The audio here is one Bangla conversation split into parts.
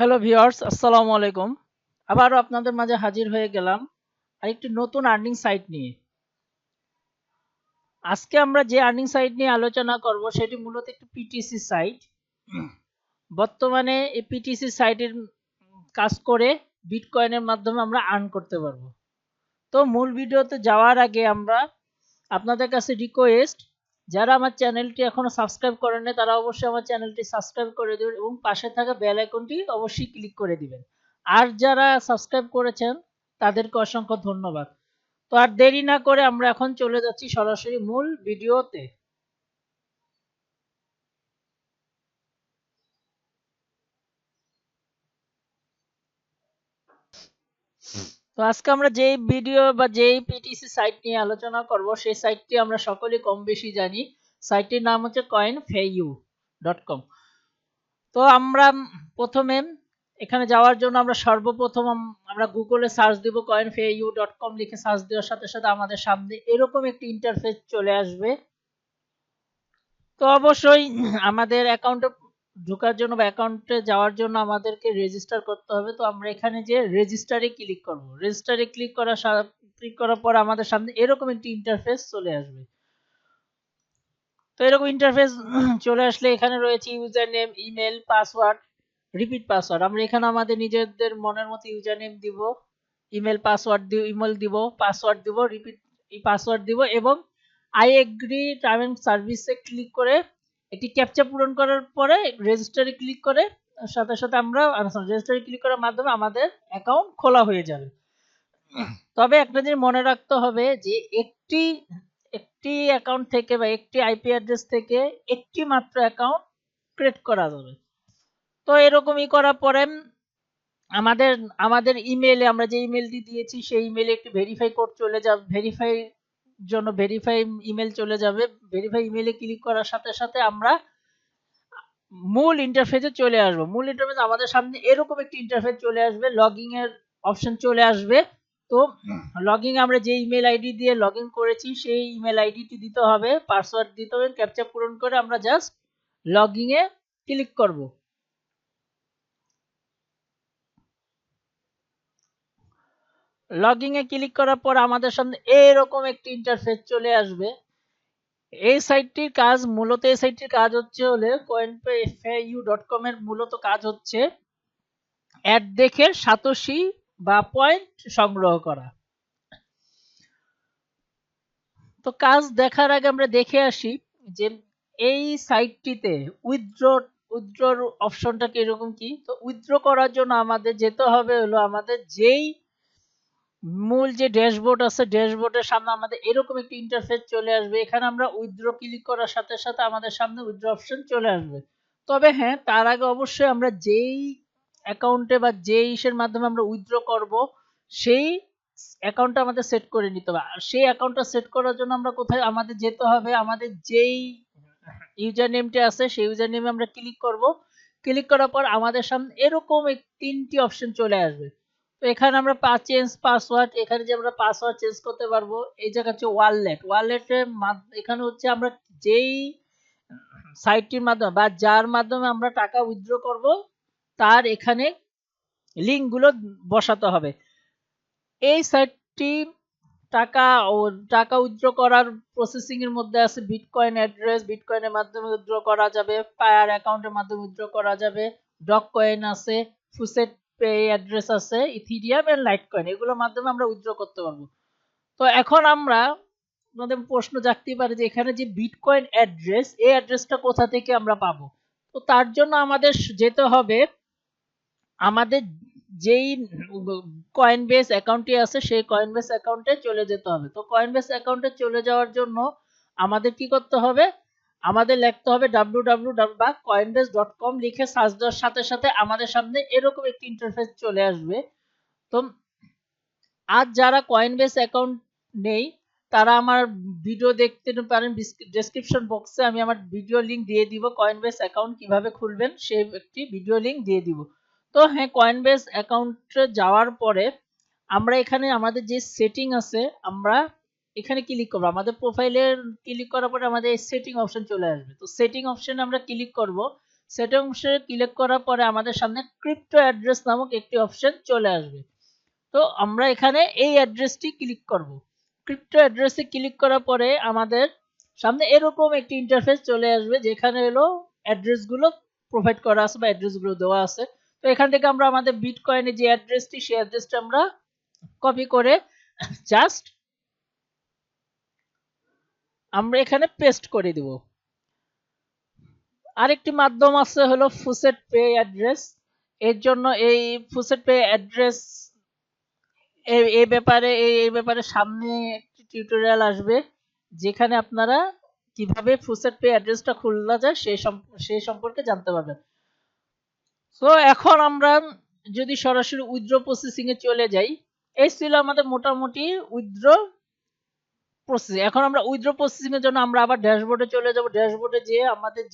হ্যালো ভিউয়ার্স, আসসালামু আলাইকুম। আবারও আপনাদের মাঝে হাজির হয়ে গেলাম আরেকটি নতুন আর্নিং সাইট নিয়ে। আজকে আমরা যে আর্নিং সাইট নিয়ে আলোচনা করব সেটি মূলত একটি পিটিসি সাইট। বর্তমানে এই পিটিসি সাইটের কাজ করে বিটকয়েনের মাধ্যমে আমরা আর্ন করতে পারবো। তো মূল ভিডিওতে যাওয়ার আগে আমরা আপনাদের কাছে রিকোয়েস্ট, যারা আমার চ্যানেলটি এখনো সাবস্ক্রাইব করেননি তারা অবশ্যই আমার চ্যানেলটি সাবস্ক্রাইব করে দেবেন এবং পাশে থাকা বেল আইকনটি অবশ্যই ক্লিক করে দিবেন। আর যারা সাবস্ক্রাইব করেছেন তাদেরকে অসংখ্য ধন্যবাদ। তো আর দেরি না করে আমরা এখন চলে যাচ্ছি সরাসরি মূল ভিডিওতে। তো আজকে আমরা যেই ভিডিও বা যেই পিটিসি সাইট নিয়ে আলোচনা করব সেই সাইটটি আমরা সকলেই কম বেশি জানি। সাইটটির নাম হচ্ছে coinfeyu.com। তো আমরা প্রথমে এখানে যাওয়ার জন্য আমরা সর্বপ্রথম আমরা গুগলে সার্চ দিব coinfeyu.com লিখে সার্চ দেওয়ার সাথে সাথে আমাদের সামনে এরকম একটি ইন্টারফেস চলে আসবে। তো অবশ্যই আমাদের অ্যাকাউন্টে ঢোকার জন্য বা অ্যাকাউন্টে যাওয়ার জন্য আমাদেরকে রেজিস্টার করতে হবে। তো আমরা এখানে যে রেজিস্টারে ক্লিক করব। রেজিস্টারে ক্লিক করার পর আমাদের সামনে এরকম একটি ইন্টারফেস চলে আসবে। তো এরকম ইন্টারফেস চলে আসলে এখানে রয়েছে user name, email, password, repeat password. আমরা এখানে আমাদের নিজেদের মনের মতো ইউজার নেম দিব, ইমেল দিব, পাসওয়ার্ড দিব, রিপিট পাসওয়ার্ড দিব এবং আই এগ্রি টার্ম এন্ড সার্ভিসে ক্লিক করে একটি ক্যাপচা পূরণ করার পরে রেজিস্টারে ক্লিক করে সাথে সাথে আমরা রেজিস্টারে ক্লিক করার মাধ্যমে আমাদের অ্যাকাউন্ট খোলা হয়ে যাবে। তবে একটা জিনিস মনে রাখতে হবে যে একটি একটি অ্যাকাউন্ট থেকে বা একটি আইপি অ্যাড্রেস থেকে একটি মাত্র অ্যাকাউন্ট ক্রিয়েট করা যাবে। তো এরকমই করার পরে আমাদের আমাদের ইমেইলে আমরা যে ইমেলটি দিয়েছি সেই ইমেইলে একটি ভেরিফাই কোড চলে যাবে, ভেরিফাই ইমেল চলে যাবে। ভেরিফাই ইমেইলে ক্লিক করার সাথে সাথে আমরা মূল ইন্টারফেসে চলে আসবো। মূল ইন্টারফেস আমাদের সামনে এরকম একটি ইন্টারফেস চলে আসবে, লগইন এর অপশন চলে আসবে। তো লগইন আমরা যে ইমেল আইডি দিয়ে লগইন করেছি সেই ইমেল আইডিটি দিতে হবে, পাসওয়ার্ড দিতে হবে, ক্যাপচা পূরণ করে আমরা জাস্ট লগইন এ ক্লিক করব। লগইন এ ক্লিক করার পর আমাদের সামনে এরকম একটি ইন্টারফেস চলে আসবে। এই সাইটটির কাজ হচ্ছে হলে coinfeyu.com এর মূলত কাজ হচ্ছে অ্যাড দেখে সাতোশি বা পয়েন্ট সংগ্রহ করা। তো কাজ দেখার আগে আমরা দেখে আসি যে এই সাইটটিতে উইথড্রর অপশনটা কিরকম কি। তো উইথড্র করার জন্য আমাদের যেতে হবে হলো আমাদের যেই মূল যে ড্যাশবোর্ড আছে ড্যাশবোর্ডের সামনে আমাদের এরকম একটি ইন্টারফেস চলে আসবে। এখানে আমরা উইথড্র ক্লিক করার সাথে সাথে আমাদের সামনে উইথড্র অপশন চলে আসবে। তবে হ্যাঁ, তার আগে অবশ্যই আমরা যেই অ্যাকাউন্টে বা যেই ইসের মাধ্যমে আমরা উইথড্র করব সেই অ্যাকাউন্টটা আমাদের সেট করে নিতে হবে। আর সেই অ্যাকাউন্টটা সেট করার জন্য আমরা কোথায় আমাদের যেতে হবে, আমাদের যেই ইউজার নেমটি আছে সেই ইউজার নেমে আমরা ক্লিক করব। ক্লিক করার পর আমাদের সামনে এরকম তিনটি অপশন চলে আসবে। তো এখানে আমরা চেঞ্জ পাসওয়ার্ড, এখানে যে আমরা পাসওয়ার্ড চেঞ্জ করতে পারবো। এই জায়গা হচ্ছে ওয়ালেটের এখানে হচ্ছে আমরা যেই সাইটটির মাধ্যমে বা যার মাধ্যমে আমরা টাকা উইথড্র করব তার এখানে লিঙ্ক গুলো বসাতে হবে। এই সাইটটি টাকা ও টাকা উইথড্র করার প্রসেসিং এর মধ্যে আছে বিটকয়েন অ্যাড্রেস, বিটকয়েনের মাধ্যমে উইথড্র করা যাবে, পায়ার অ্যাকাউন্টের মাধ্যমে উইথড্র করা যাবে, ডগ কয়েন আছে, ফুসেট পে অ্যাড্রেস আছে, ইথিরিয়াম এন্ড লাইটকয়েন এগুলোর মাধ্যমে আমরা উইথড্র করতে পারবো। তো এখন আমরা আমাদের প্রশ্ন জাগতেই পারে যে এখানে যে বিটকয়েন অ্যাড্রেস এই অ্যাড্রেসটা কোথা থেকে আমরা পাবো। তো তার জন্য আমাদের যেতে হবে আমাদের যেই কয়েনবেস অ্যাকাউন্টটি আছে সেই কয়েনবেস অ্যাকাউন্টে চলে যেতে হবে। তো কয়েনবেস অ্যাকাউন্টে চলে যাওয়ার জন্য আমাদের কি করতে হবে, আমাদের লিখতে হবে www বা coinbase.com লিখে সার্চ দেওয়ার সাথে সাথে আমাদের সামনে এরকম একটি ইন্টারফেস চলে আসবে। তো আজ যারা কয়েনবেস অ্যাকাউন্ট নেই তারা আমার ভিডিও দেখতে পারেন, ডেসক্রিপশন বক্সে আমি আমার ভিডিও লিংক দিয়ে দিব, কয়েনবেস অ্যাকাউন্ট কিভাবে খুলবেন সেই একটি ভিডিও লিংক দিয়ে দিব। তো হ্যাঁ, কয়েনবেস অ্যাকাউন্টে যাওয়ার পরে আমরা এখানে আমাদের যে সেটিং আছে আমরা এখানে ক্লিক করব। আমাদের প্রোফাইলে ক্লিক করার পরে আমাদের সেটিং অপশন চলে আসবে। তো সেটিং অপশনে আমরা ক্লিক করব। সেটিংসে ক্লিক করার পরে আমাদের সামনে ক্রিপ্টো অ্যাড্রেস নামক একটি অপশন চলে আসবে। তো আমরা এখানে এই অ্যাড্রেসটি ক্লিক করব। ক্রিপ্টো অ্যাড্রেসে ক্লিক করার পরে আমাদের সামনে এরকম একটি ইন্টারফেস চলে আসবে, যেখানে হলো অ্যাড্রেসগুলো প্রোভাইড করা আছে বা অ্যাড্রেসগুলো দেওয়া আছে। তো এখান থেকে আমরা আমাদের বিটকয়েনের যে অ্যাড্রেসটি, সেই অ্যাড্রেসটা আমরা কপি করে জাস্ট আমরা এখানে পেস্ট করে দিব। আরেকটি মাধ্যম আছে হলো ফুসেট পে অ্যাড্রেস। এর জন্য এই ফুসেট পে অ্যাড্রেস এই ব্যাপারে এই ব্যাপারে সামনে একটি টিউটোরিয়াল আসবে, যেখানে আপনারা কিভাবে ফুসেট পে অ্যাড্রেসটা খোলা যায় সেই সম্পর্কে জানতে পারবেন। তো এখন আমরা যদি সরাসরি উইথড্র প্রসেসিং এ চলে যাই, এই ছিল আমাদের মোটামুটি উইথড্র প্রসেস। এখন আমরা উইথড্র প্রসেসিং এর জন্য আমরা আবার ড্যাশবোর্ডে চলে যাব। ড্যাশবোর্ডে যেয়ে আমাদের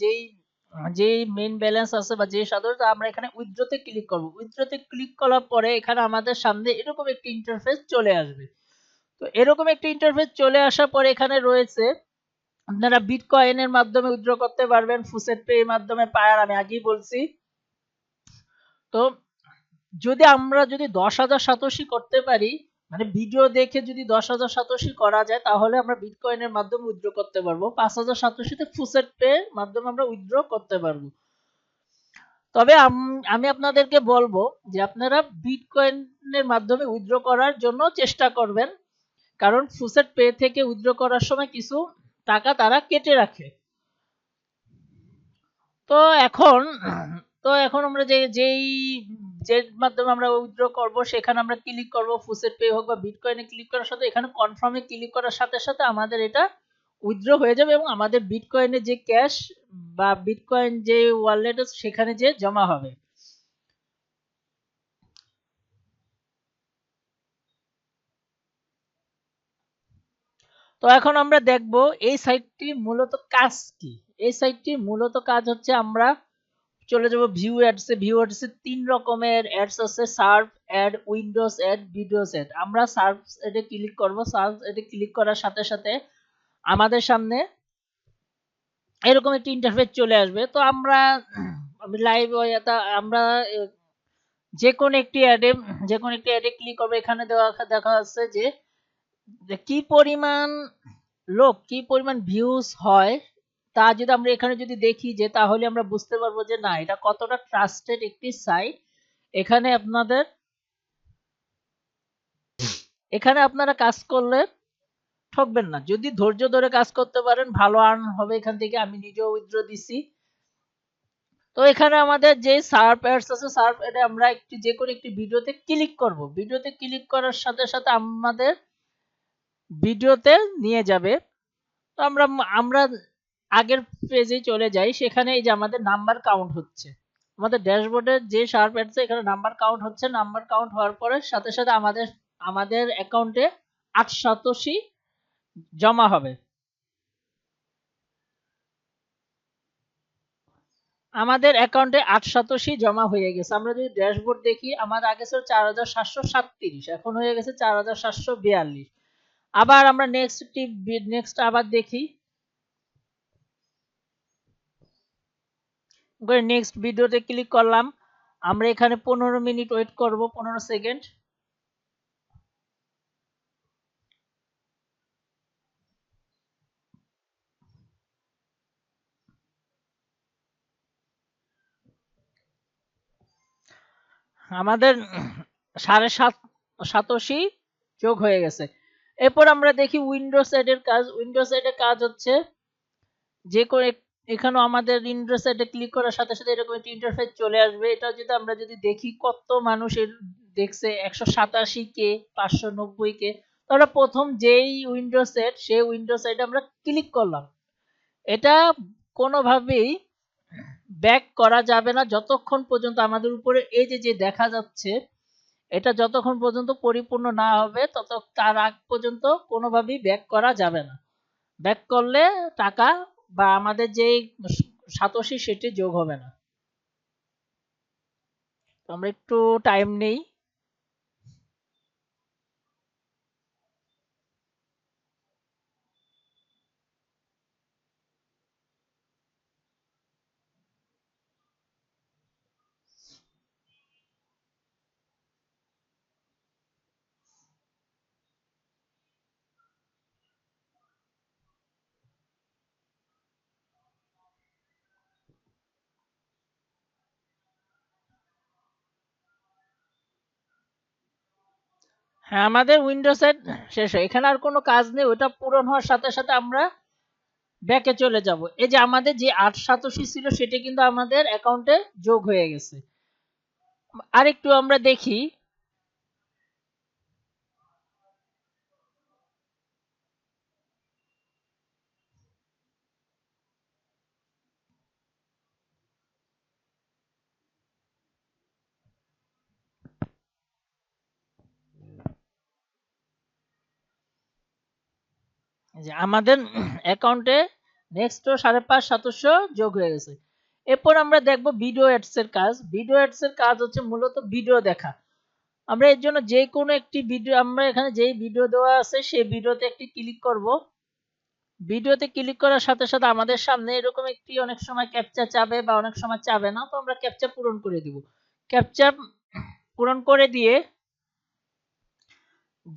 যেই মেইন ব্যালেন্স আছে বা যে সাধারণত আমরা এখানে উইথড্রতে ক্লিক করব। উইথড্রতে ক্লিক করার পরে এখানে আমাদের সামনে এরকম একটি ইন্টারফেস চলে আসবে। তো এরকম একটি ইন্টারফেস চলে আসার পরে এখানে রয়েছে আপনারা বিটকয়েনের মাধ্যমে উইথড্র করতে পারবেন, ফুসেট পে এর মাধ্যমে পায়ার আমি আগেই বলছি। তো আমরা যদি 10,000 সাতোশি করতে পারি, মানে ভিডিও দেখে যদি 10,000 সাতোশি করা যায়, তাহলে আমরা বিটকয়েনের মাধ্যমে উইথড্র করতে পারবো। 5,000 সাতোশিতে ফুসেট পে মাধ্যমে আমরা উইথড্র করতে পারবো। তবে আমি আপনাদেরকে বলবো যে আপনারা বিটকয়েনের মাধ্যমে উইথড্র করার জন্য চেষ্টা করবেন, কারণ ফুসেট পে থেকে উইথড্র করার সময় কিছু টাকা তারা কেটে রাখে। তো এখন আমরা যে মাধ্যমে আমরা উইথড্র করব, সেখানে আমরা ক্লিক করব। ফুসেট পে হোক বা বিটকয়েনে ক্লিক করার সাথে এখানে কনফার্মে ক্লিক করার সাথে সাথে আমাদের এটা উইথড্র হয়ে যাবে এবং আমাদের বিটকয়েনে যে ক্যাশ বা বিটকয়েন যে ওয়ালেট আছে সেখানে যে জমা হবে। তো এখন আমরা দেখব এই সাইটটি মূলত কাজ কি। এই সাইটটি মূলত কাজ হচ্ছে আমরা চলে যাব ভিউ অ্যাডস এ। ভিউ অ্যাডস এ 3 রকমের অ্যাডস আছে: serve ad, windows ad, videos ad. আমরা সার্ভ অ্যাডে ক্লিক করব। সার্ভ অ্যাডে ক্লিক করার সাথে সাথে আমাদের সামনে এরকম একটি ইন্টারফেস চলে আসবে। তো আমরা লাইভ আমরা যে কোন একটি অ্যাডে ক্লিক করব। এখানে দেখা যাচ্ছে যে কি পরিমাণ কি পরিমাণ ভিউজ হয়, তা যদি আমরা এখানে যদি দেখি, যে তাহলে আমরা বুঝতে পারবো যে না, এটা কতটা ট্রাস্টেড একটি সাইট। এখানে আপনারা কাজ করলে ঠকবেন না। যদি ধৈর্য ধরে কাজ করতে পারেন, ভালো আর্ন হবে এখান থেকে। আমি নিজেও উইথড্র দিছি। তো এখানে আমাদের যে সার্ভ অ্যাডস আছে, সার্ভ অ্যাডে আমরা যে কোনো একটি ভিডিওতে ক্লিক করব। ভিডিওতে ক্লিক করার সাথে সাথে আমাদের ভিডিওতে নিয়ে যাবে। তো আমরা আগের পেজে চলে যাই। সেখানে এই যে আমাদের নাম্বার কাউন্ট হচ্ছে, আমাদের ড্যাশবোর্ডে যে শার্প অ্যাডস এখানে নাম্বার কাউন্ট হচ্ছে। নাম্বার কাউন্ট হওয়ার পরে সাথে সাথে আমাদের অ্যাকাউন্টে 8 জমা হবে। আমাদের অ্যাকাউন্টে 8 জমা হয়ে গেছে। আমরা যদি ড্যাশবোর্ড দেখি, আমার আগে ছিল 4,737, এখন হয়ে গেছে 4,742। আবার আমরা নেক্সট আবার দেখি, নেক্সট ভিডিওতে ক্লিক করলাম। আমরা এখানে 15 মিনিট ওয়েট করব, 15 সেকেন্ড। আমাদের 7.5 যোগ হয়ে গেছে। এরপর আমরা দেখি উইন্ডোজ এর কাজ। উইন্ডোজ এর কাজ হচ্ছে যে কোনো এখানেও আমাদের উইন্ডোজ এ ক্লিক করার সাথে সাথে এরকম একটা ইন্টারফেস চলে আসবে। এটা যদি আমরা দেখি কত মানুষ দেখছে, 187 কে, 590 কে। তো আমরা প্রথম যেই উইন্ডোজ সেট, সেই উইন্ডোজ সেটে আমরা ক্লিক করলাম। এটা কোনোভাবেই ব্যাক করা যাবে না যতক্ষণ পর্যন্ত আমাদের উপরে এই যে দেখা যাচ্ছে, এটা যতক্ষণ পর্যন্ত পরিপূর্ণ না হবে তার আগ পর্যন্ত কোনোভাবেই ব্যাক করা যাবে না। ব্যাক করলে টাকা বা আমাদের যে সাতোশি সেটি যোগ হবে না। তো আমরা একটু টাইম নেই। হ্যাঁ, আমাদের উইন্ডোজের শেষ হয়, এখানে আর কোনো কাজ নেই, ওটা পূরণ হওয়ার সাথে সাথে আমরা ব্যাকে চলে যাব। এই যে আমাদের যে ৮ ছিল সেটা কিন্তু আমাদের অ্যাকাউন্টে যোগ হয়ে গেছে। আরেকটু আমরা দেখি যে আমাদের অ্যাকাউন্টে নেক্সট ৫,৫০০ যোগ হয়ে গেছে। এরপর আমরা দেখব ভিডিও অ্যাডস এর কাজ। ভিডিও অ্যাডস এর কাজ হচ্ছে মূলত ভিডিও দেখা। আমরা এর জন্য যে কোনো একটি ভিডিও, আমরা এখানে যেই ভিডিও দেওয়া আছে সেই ভিডিওতে একটি ক্লিক করব। ভিডিওতে ক্লিক করার সাথে সাথে আমাদের সামনে এরকম একটি অনেক সময় ক্যাপচা চাবে বা অনেক সময় চাবে না, তো আমরা ক্যাপচা পূরণ করে দিব। ক্যাপচা পূরণ করে দিয়ে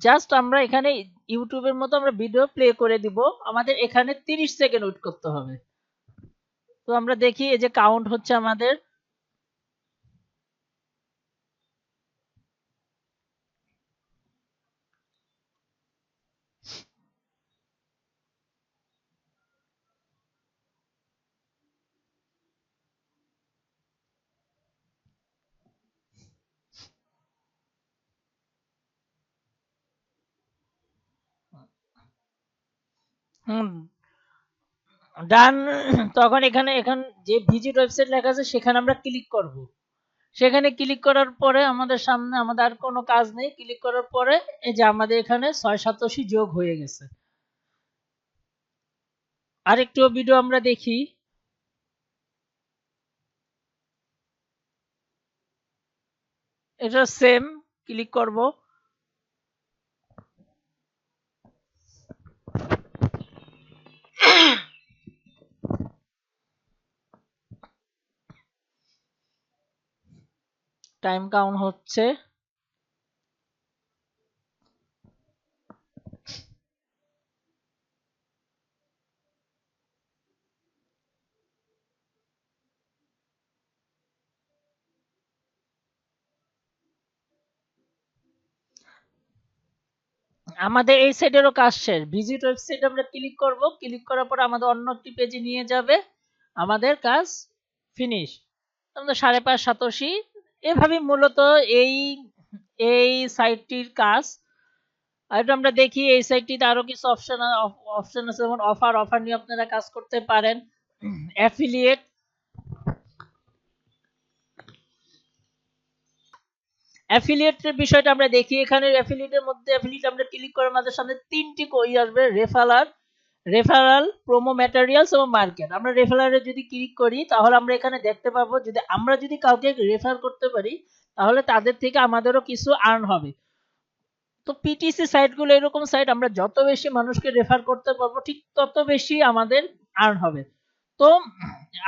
জাস্ট আমরা এখানে ইউটিউবের মতো আমরা ভিডিও প্লে করে দিব। আমাদের এখানে 30 সেকেন্ড ওয়েট করতে হবে। তো আমরা দেখি এই যে কাউন্ট হচ্ছে আমাদের। হুম, ডান। তখন এখানে যে ভিজিট ওয়েবসাইট লেখা আছে সেখানে আমরা ক্লিক করব। সেখানে ক্লিক করার পরে আমাদের সামনে আমাদের আর কোনো কাজ নেই। ক্লিক করার পরে এই যে আমাদের এখানে ৬ যোগ হয়ে গেছে। আরেকটু ভিডিও আমরা দেখি। এটা সেম ক্লিক করব। টাইম কাউন্ট হচ্ছে। আমাদের এই সাইডেরও কাজ শেষ। ভিজিট ওয়েবসাইট আমরা ক্লিক করব। ক্লিক করার পর আমাদের অন্য একটি পেজে নিয়ে যাবে। আমাদের কাজ ফিনিশ। আমাদের ৫,৫০ সাতোশি। এভাবে মূলত এই এই সাইটটির কাজ। আর একটু আমরা দেখি এই সাইটটিতে আরো কিছু অপশন আছে, যেমন অফার নিয়ে আপনারা কাজ করতে পারেন। অ্যাফিলিয়েট অ্যাফিলিয়েটের বিষয়টা আমরা দেখি। এখানে অ্যাফিলিয়েটের মধ্যে অ্যাফিলিয়েট আমরা ক্লিক করে আমাদের সামনে ৩টি কই আসবে, রেফারাল, প্রোমো ম্যাটেরিয়ালস এবং মার্কেট। আমরা রেফারালে যদি ক্লিক করি তাহলে আমরা এখানে দেখতে পাবো যদি আমরা যদি কাউকে রেফার করতে পারি তাহলে তাদের থেকে আমাদেরও কিছু আর্ন হবে। তো পিটিসি সাইটগুলো এরকম সাইট, আমরা যত বেশি মানুষকে রেফার করতে পারবো ঠিক তত বেশি আমাদের আর্ন হবে। তো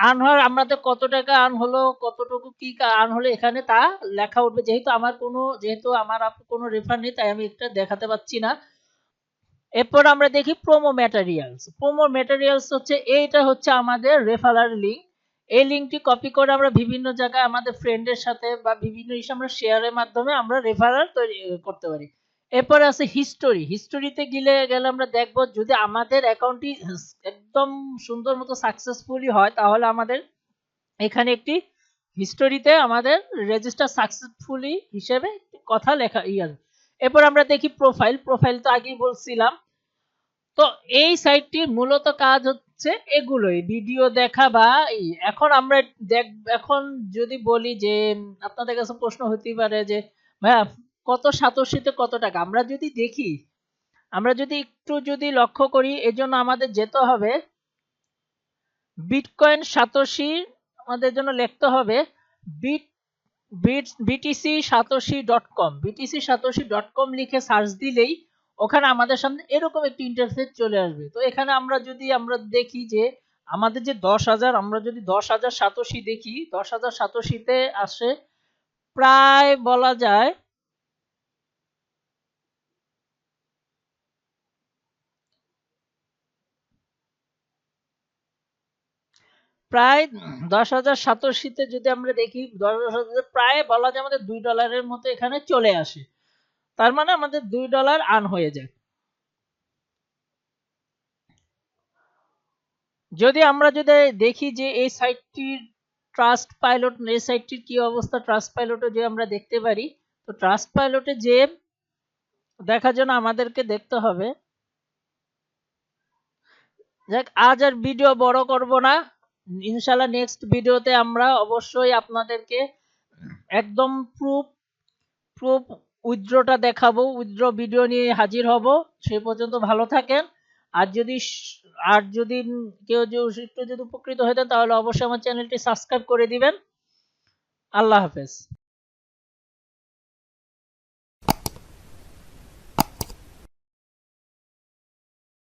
আর্ন হওয়ার আমাদের কত টাকা আর্ন হলো, কতটুকু কি আর্ন হলো এখানে তা লেখা উঠবে। যেহেতু আমার কোনো রেফার নেই তাই আমি এটা দেখাতে পাচ্ছি না। এরপর আমরা দেখি প্রোমো ম্যাটেরিয়ালস। প্রোমো ম্যাটেরিয়ালস হচ্ছে এইটা হচ্ছে আমাদের রেফারাল লিঙ্ক। এই লিঙ্কটি কপি করে আমরা বিভিন্ন জায়গায় আমাদের ফ্রেন্ডের সাথে বা বিভিন্ন ইসে আমরা শেয়ারের মাধ্যমে আমরা রেফারাল তৈরি করতে পারি। এরপরে আছে হিস্টোরিতে গেলে আমরা দেখব যদি আমাদের অ্যাকাউন্টটি একদম সুন্দর মতো সাকসেসফুলি হয় তাহলে আমাদের এখানে একটি হিস্টোরিতে আমাদের রেজিস্টার সাকসেসফুলি হিসেবে কথা লেখা আসবে। এরপর আমরা দেখি প্রোফাইল তো আগেই বলছিলাম। তো এই সাইটটির মূলত কাজ হচ্ছে এগুলোই, ভিডিও দেখা বা এখন আমরা দেখ এখন যদি বলি যে আপনাদের কাছে প্রশ্ন হতেই পারে যে ভাইয়া কত সাতোশিতে কত টাকা, আমরা যদি দেখি, আমরা যদি একটু যদি লক্ষ্য করি এজন্য আমাদের যেতে হবে বিটকয়েন সাতোশি। আমাদের জন্য লিখতে হবে বিট btc satoshi.com লিখে সার্চ দিলেই ওখানে আমাদের সামনে এরকম একটি ইন্টারফেস চলে আসবে। তো এখানে আমরা দেখি যে আমাদের যে ১০,০০০, আমরা যদি ১০,০০০ সাতোশি দেখি, ১০,০০০ সাতোশিতে আসে প্রায় বলা যায় প্রায় ১০,০০০ সাতোশিতে যদি আমরা দেখি ১০,০০০ প্রায় বলা যায় আমাদের $2 মতো এখানে চলে আসে। তার মানে আমাদের $2 আর্ন হয়ে যায়। যদি আমরা যদি দেখি যে এই সাইটটির ট্রাস্ট পাইলট, এই সাইটটির কি অবস্থা, ট্রাস্ট পাইলটে যে আমরা দেখতে পারি, তো ট্রাস্ট পাইলটে যে দেখার জন্য আমাদেরকে দেখতে হবে। যাক, আজ আর ভিডিও বড় করব না, ইনশাল্লাহ নেক্সট ভিডিওতে আমরা অবশ্যই আপনাদেরকে একদম প্রুফ প্রুফ উইথড্রটা দেখাবো, উইথড্র ভিডিও নিয়ে হাজির হব। সে পর্যন্ত ভালো থাকেন। আর যদি কেউ একটু যদি উপকৃত হতেন তাহলে অবশ্যই আমার চ্যানেলটি সাবস্ক্রাইব করে দিবেন। আল্লাহ হাফেজ।